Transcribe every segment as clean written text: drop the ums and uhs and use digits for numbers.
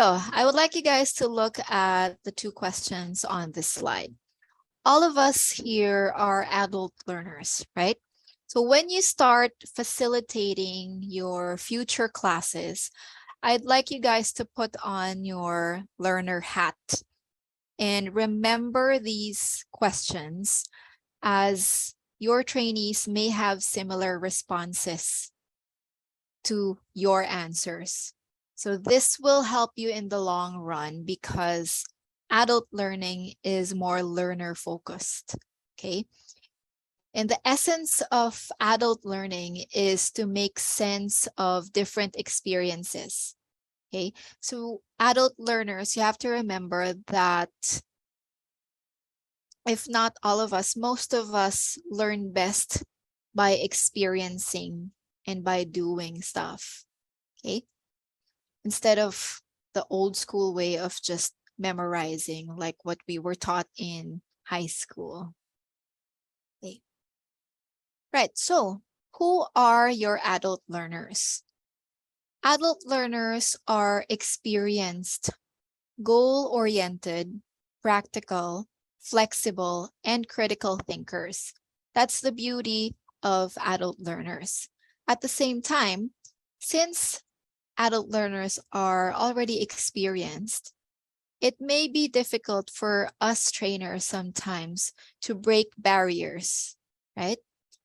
So I would like you guys to look at the two questions on this slide. All of us here are adult learners, right? So when you start facilitating your future classes, I'd like you guys to put on your learner hat and remember these questions, as your trainees may have similar responses to your answers. So this will help you in the long run because adult learning is more learner focused, okay? And the essence of adult learning is to make sense of different experiences, okay? So adult learners, you have to remember that if not all of us, most of us learn best by experiencing and by doing stuff, okay? Instead of the old school way of just memorizing like what we were taught in high school. Okay. Right, so who are your adult learners? Adult learners are experienced, goal-oriented, practical, flexible, and critical thinkers. That's the beauty of adult learners. At the same time, since adult learners are already experienced, it may be difficult for us trainers sometimes to break barriers, right?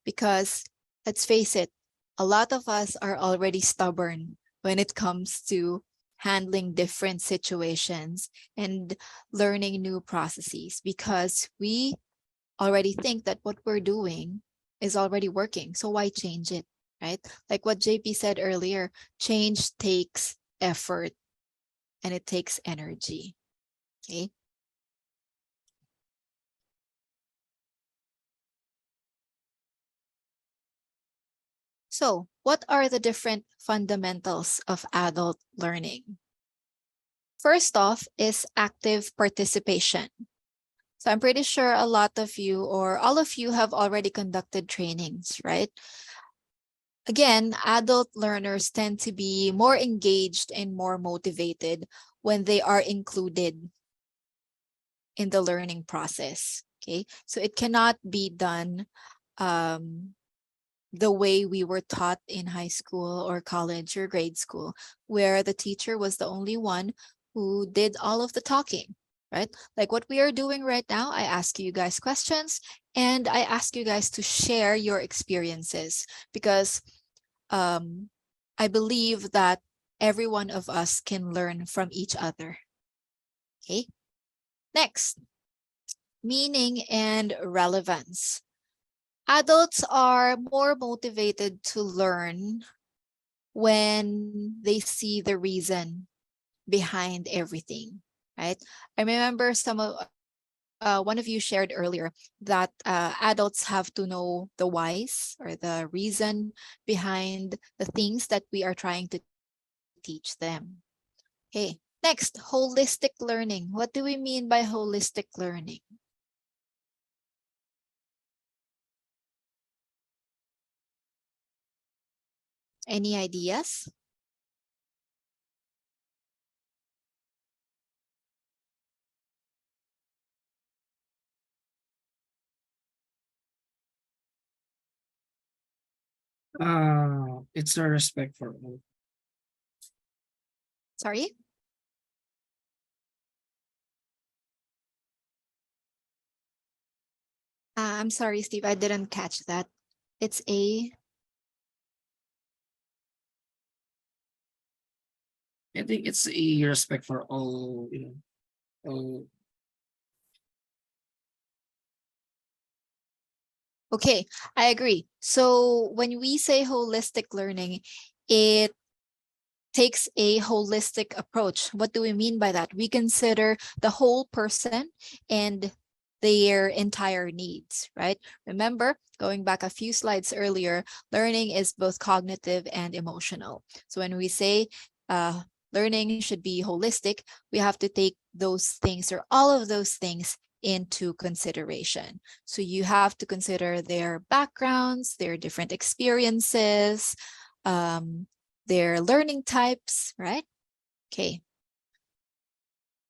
Because let's face it, a lot of us are already stubborn when it comes to handling different situations and learning new processes, because we already think that what we're doing is already working. So why change it, right? Like what JP said earlier, change takes effort and it takes energy, okay? So what are the different fundamentals of adult learning? First off is active participation. So I'm pretty sure a lot of you or all of you have already conducted trainings, right? Again, adult learners tend to be more engaged and more motivated when they are included in the learning process, okay? So it cannot be done the way we were taught in high school or college or grade school, where the teacher was the only one who did all of the talking, right? Like what we are doing right now, I ask you guys questions and I ask you guys to share your experiences, because I believe that every one of us can learn from each other. Okay. Next, meaning and relevance. Adults are more motivated to learn when they see the reason behind everything, right? I remember one of you shared earlier that adults have to know the whys or the reason behind the things that we are trying to teach them. Okay, next, holistic learning. What do we mean by holistic learning? Any ideas? It's a respect for all. Sorry? I'm sorry, Steve, I didn't catch that. It's a... I think it's a respect for all, all. Okay, I agree. So when we say holistic learning, it takes a holistic approach. What do we mean by that? We consider the whole person and their entire needs, right? Remember, going back a few slides earlier, learning is both cognitive and emotional. So when we say learning should be holistic, we have to take those things or all of those things into consideration. So you have to consider their backgrounds, their different experiences, their learning types, right? Okay.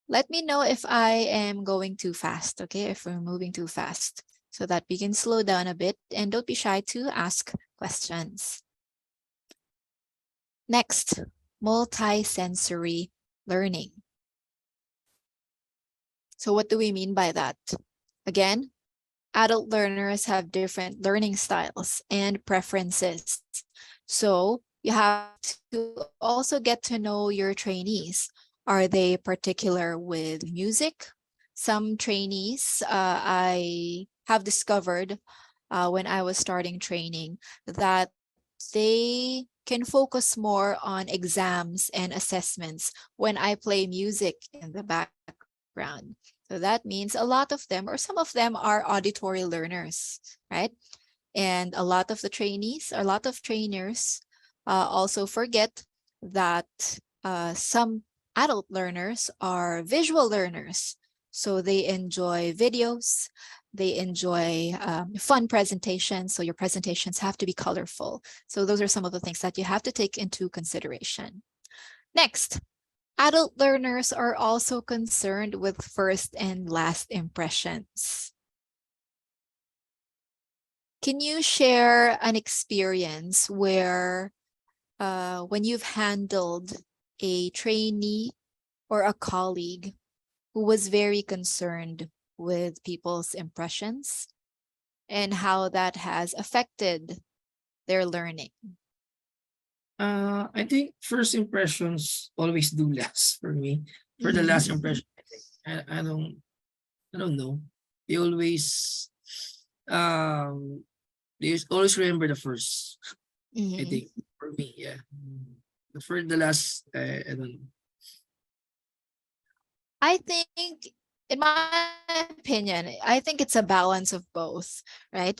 Let me know if I am going too fast, okay? If we're moving too fast, so that we can slow down a bit, and don't be shy to ask questions. Next, multisensory learning. So what do we mean by that? Again, adult learners have different learning styles and preferences. So you have to also get to know your trainees. Are they particular with music? Some trainees I have discovered when I was starting training that they can focus more on exams and assessments when I play music in the background. So that means a lot of them, or some of them, are auditory learners, right? And a lot of trainers also forget that some adult learners are visual learners. So they enjoy videos, they enjoy fun presentations. So your presentations have to be colorful. So those are some of the things that you have to take into consideration. Next, adult learners are also concerned with first and last impressions. Can you share an experience where when you've handled a trainee or a colleague who was very concerned with people's impressions and how that has affected their learning? I think first impressions always do last for me. For the last Mhm. impression, I think I don't know. They always um always remember the first. I Mhm. think for me, yeah. But for the last, I don't know. I think, in my opinion, I think it's a balance of both, right?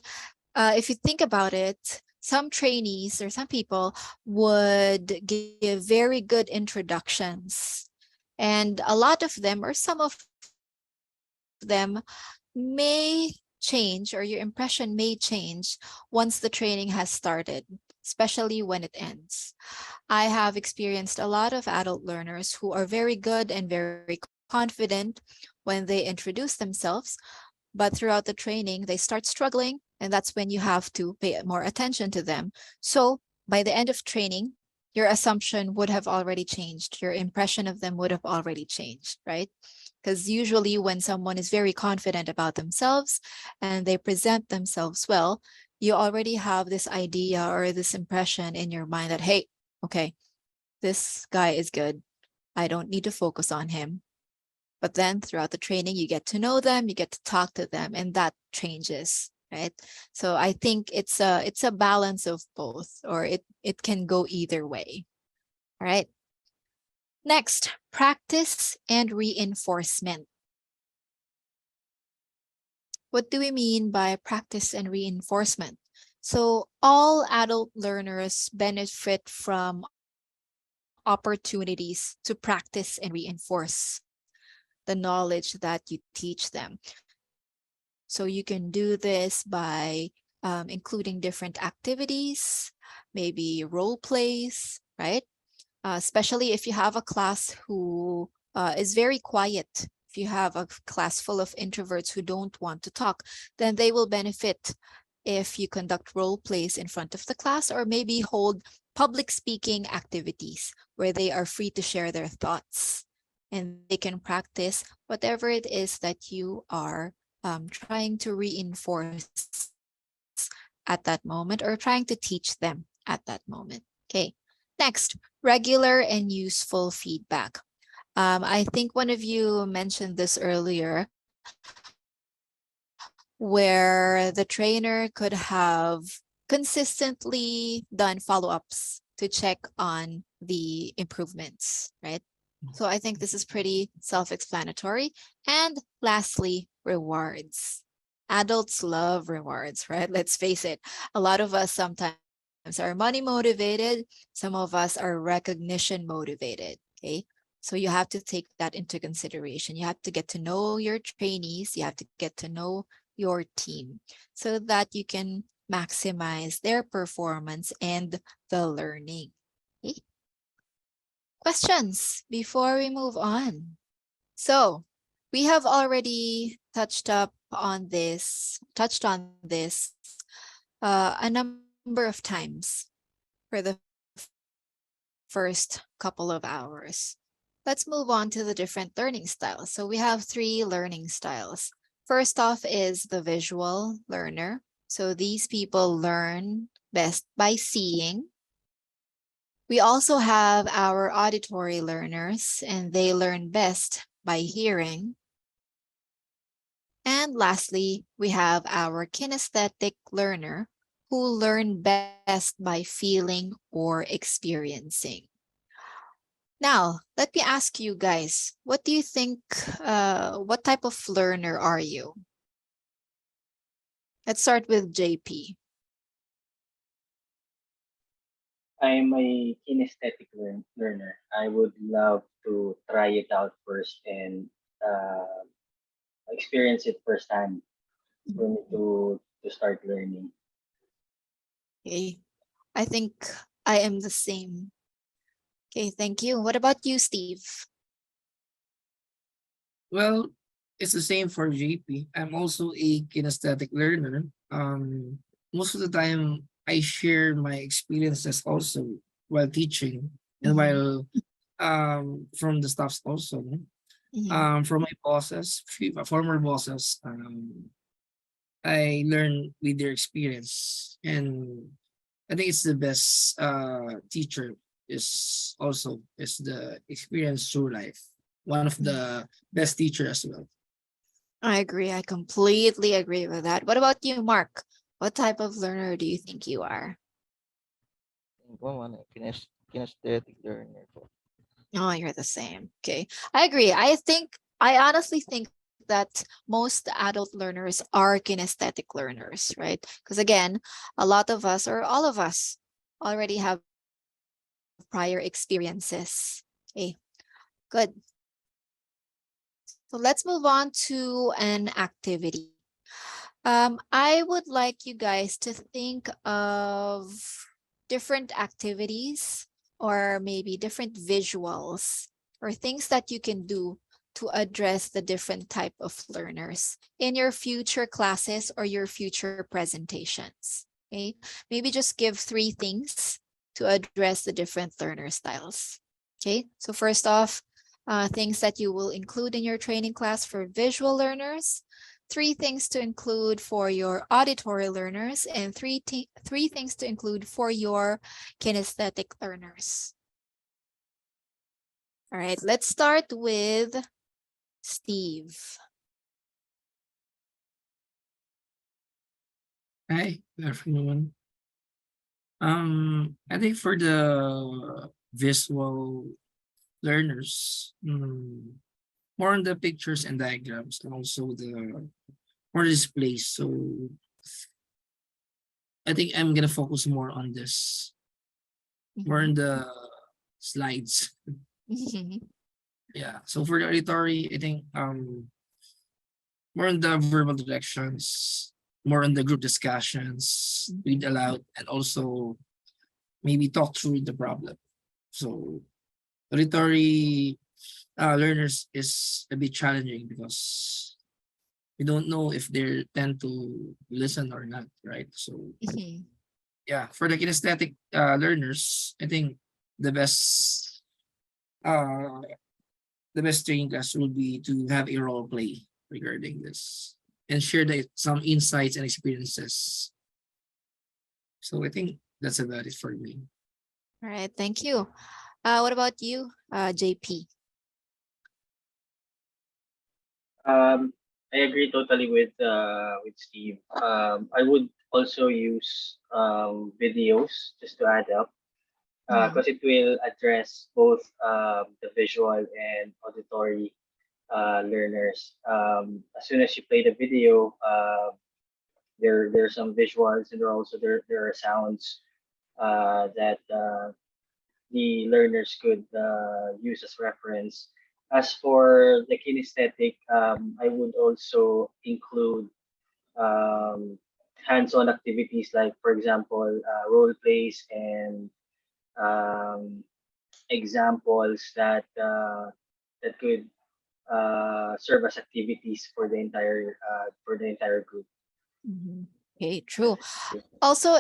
If you think about it, some trainees or some people would give very good introductions. And a lot of them, or some of them, may change, or your impression may change once the training has started, especially when it ends. I have experienced a lot of adult learners who are very good and very confident when they introduce themselves, but throughout the training, they start struggling, and that's when you have to pay more attention to them. So by the end of training, your assumption would have already changed. Your impression of them would have already changed, right? Because usually when someone is very confident about themselves and they present themselves well, you already have this idea or this impression in your mind that, hey, okay, this guy is good. I don't need to focus on him. But then throughout the training, you get to know them, you get to talk to them, and that changes, right? So I think it's a balance of both, or it can go either way. All right. Next, practice and reinforcement. What do we mean by practice and reinforcement? So all adult learners benefit from opportunities to practice and reinforce the knowledge that you teach them. So you can do this by including different activities, maybe role plays, right? Especially if you have a class who is very quiet. If you have a class full of introverts who don't want to talk, then they will benefit if you conduct role plays in front of the class, or maybe hold public speaking activities where they are free to share their thoughts and they can practice whatever it is that you are trying to reinforce at that moment, or trying to teach them at that moment. Okay. Next, regular and useful feedback. I think one of you mentioned this earlier, where the trainer could have consistently done follow-ups to check on the improvements, right? So I think this is pretty self-explanatory. And lastly, rewards. Adults love rewards, right? Let's face it. A lot of us sometimes are money motivated. Some of us are recognition motivated. Okay. So you have to take that into consideration. You have to get to know your trainees. You have to get to know your team so that you can maximize their performance and the learning. Okay. Questions before we move on? So we have already touched on this a number of times for the first couple of hours. Let's move on to the different learning styles. So we have three learning styles. First off is the visual learner. So these people learn best by seeing. We also have our auditory learners, and they learn best by hearing. And lastly, we have our kinesthetic learner who learn best by feeling or experiencing. Now, let me ask you guys, what do you think, what type of learner are you? Let's start with JP. I'm a kinesthetic learner. I would love to try it out first and uh, experience it firsthand for me Mhm. to start learning. Okay, I think I am the same. Okay, thank you. What about you, Steve? Well, it's the same for JP. I'm also a kinesthetic learner. Most of the time, I share my experiences also while teaching and Mhm, while from the staffs also. mhm. From my bosses, former bosses. I learn with their experience, and I think it's the best teacher is the experience through life. One of Mm. the best teacher as well. I agree. I completely agree with that. What about you, Mark? What type of learner do you think you are? Think ko ano, kinesthetic learner po. Oh, you're the same. Okay. I agree. I honestly think that most adult learners are kinesthetic learners, right? Because again, a lot of us or all of us already have prior experiences. Okay. Good. So let's move on to an activity. I would like you guys to think of different activities or maybe different visuals or things that you can do to address the different type of learners in your future classes or your future presentations. Okay, maybe just give three things to address the different learner styles. Okay, so first off, things that you will include in your training class for visual learners, three things to include for your auditory learners, and three things to include for your kinesthetic learners. All right, let's start with Steve. Hi, good afternoon. I think for the visual learners, more on the pictures and diagrams, and also the more displays. So I think I'm gonna focus more on this, more on Mhm. the slides. Yeah. So for the auditory, I think more on the verbal directions, more on the group discussions, read Mhm. aloud, and also maybe talk through the problem. So auditory learners is a bit challenging because we don't know if they tend to listen or not, right? So Mhm. yeah, for the kinesthetic learners, I think the best uh the best training class would be to have a role play regarding this and share some insights and experiences. So I think that's about it for me. All right, thank you. What about you, JP? Um, I agree totally with Steve. I would also use videos just to add up Mhm. because it will address both the visual and auditory learners. As soon as you play the video, there are some visuals and there are sounds that the learners could use as reference. As for the kinesthetic, I would also include um, hands-on activities like, for example, role plays and um, examples that could serve as activities for the entire group. Mhm. Okay, true. Thank you. Also,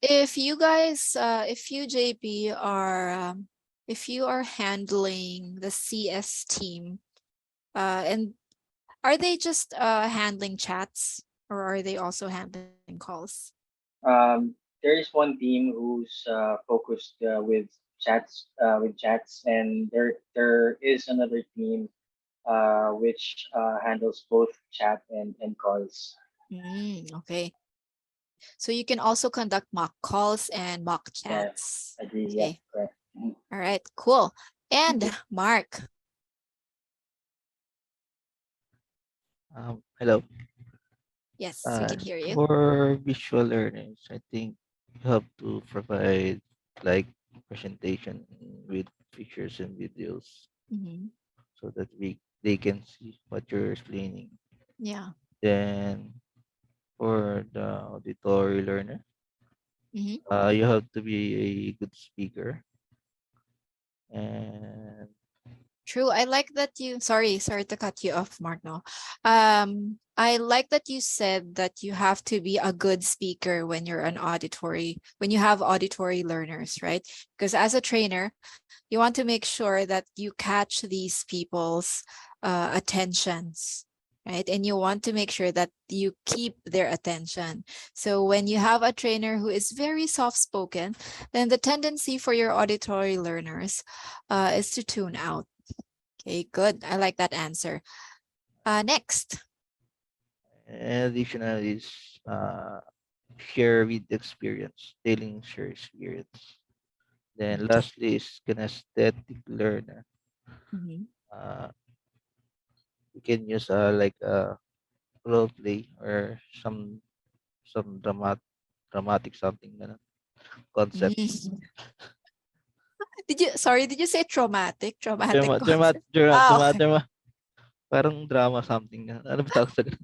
if you guys, if you JP are, if you are handling the CS team, and are they just handling chats, or are they also handling calls? There is one team who's focused with chats, and there is another team which handles both chat and calls. Okay. So you can also conduct mock calls and mock Yeah, chats. agree. Yeah, Okay. correct. Mhm. All right, cool. And Mark, Hello. yes, we can hear you. For visual learners, I think you have to provide like presentation with pictures and videos Mhm. so that they can see what you're explaining. Yeah. Then for the auditory learner, Mhm. you have to be a good speaker and True. I like that you, sorry to cut you off, Mark. No. I like that you said that you have to be a good speaker when you're an auditory, when you have auditory learners, right? Because as a trainer, you want to make sure that you catch these people's attentions, right? And you want to make sure that you keep their attention. So when you have a trainer who is very soft spoken, then the tendency for your auditory learners is to tune out. Okay, good. I like that answer. Next. additional is share with experience, telling share experience. Then Okay. lastly is kinesthetic learner. Mhm. Uh, you can use like a role play or some dramatic something concept. Mm. Did you say traumatic? Traumatic Drama, drama, concept? drama, Ah, drama, okay. drama, parang drama something. Ano ba tawag sa ganun?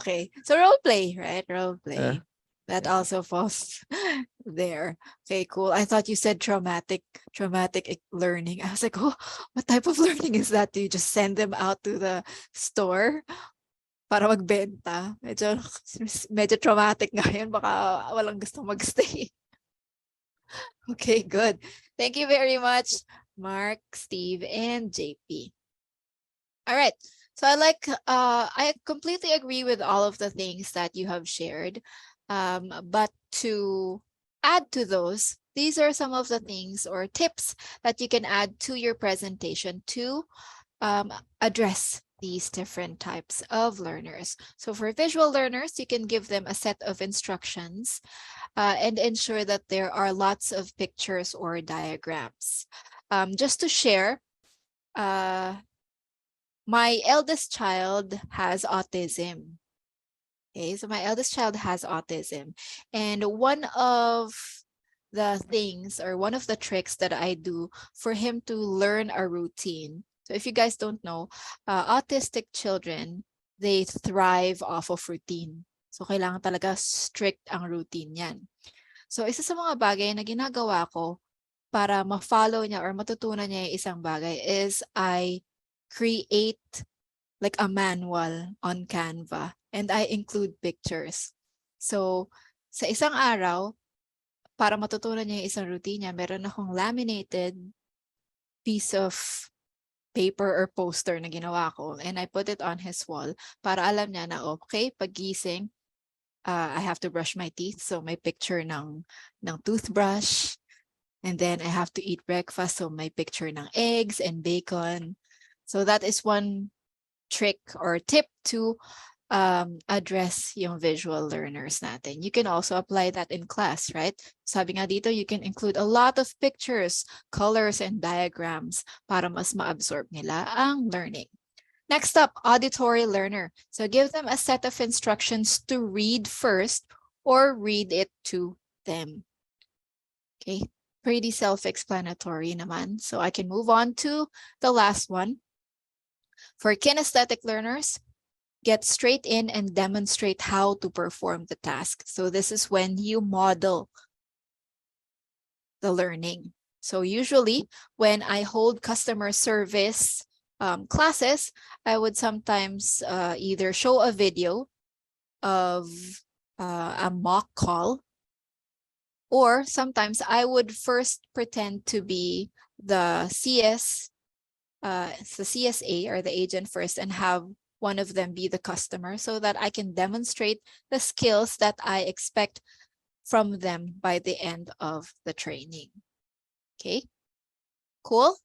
Okay. So role play, right? Role Uh, play. That yeah. also falls there. Okay, cool. I thought you said traumatic learning. I was like, oh, what type of learning is that? Do you just send them out to the store para magbenta? Medyo traumatic nga yun. Baka walang gusto magstay. Okay, good. Thank you very much, Mark, Steve, and JP. All right. So I completely agree with all of the things that you have shared. But to add to those, these are some of the things or tips that you can add to your presentation to address these different types of learners. So for visual learners, you can give them a set of instructions and ensure that there are lots of pictures or diagrams. Just to share, uh, my eldest child has autism. Okay, so my eldest child has autism. And one of the things or one of the tricks that I do for him to learn a routine. So if you guys don't know, autistic children, they thrive off of routine. So kailangan talaga strict ang routine yan. So isa sa mga bagay na ginagawa ko para ma-follow niya or matutunan niya yung isang bagay is I create like a manual on Canva and I include pictures. So sa isang araw, para matutunan niya yung isang routine niya, meron akong laminated piece of paper or poster na ginawa ko and I put it on his wall para alam niya na okay, pagising, I have to brush my teeth. So may picture ng toothbrush. And then I have to eat breakfast. So may picture ng eggs and bacon. So that is one trick or tip to address yung visual learners natin. You can also apply that in class, right? Sabi nga dito, you can include a lot of pictures, colors, and diagrams para mas ma-absorb nila ang learning. Next up, auditory learner. So give them a set of instructions to read first or read it to them. Okay, pretty self-explanatory naman. So I can move on to the last one. For kinesthetic learners, get straight in and demonstrate how to perform the task. So this is when you model the learning. So usually when I hold customer service classes, I would sometimes either show a video of a mock call, or sometimes I would first pretend to be the the CSA or the agent first, and have one of them be the customer, so that I can demonstrate the skills that I expect from them by the end of the training. Okay, cool.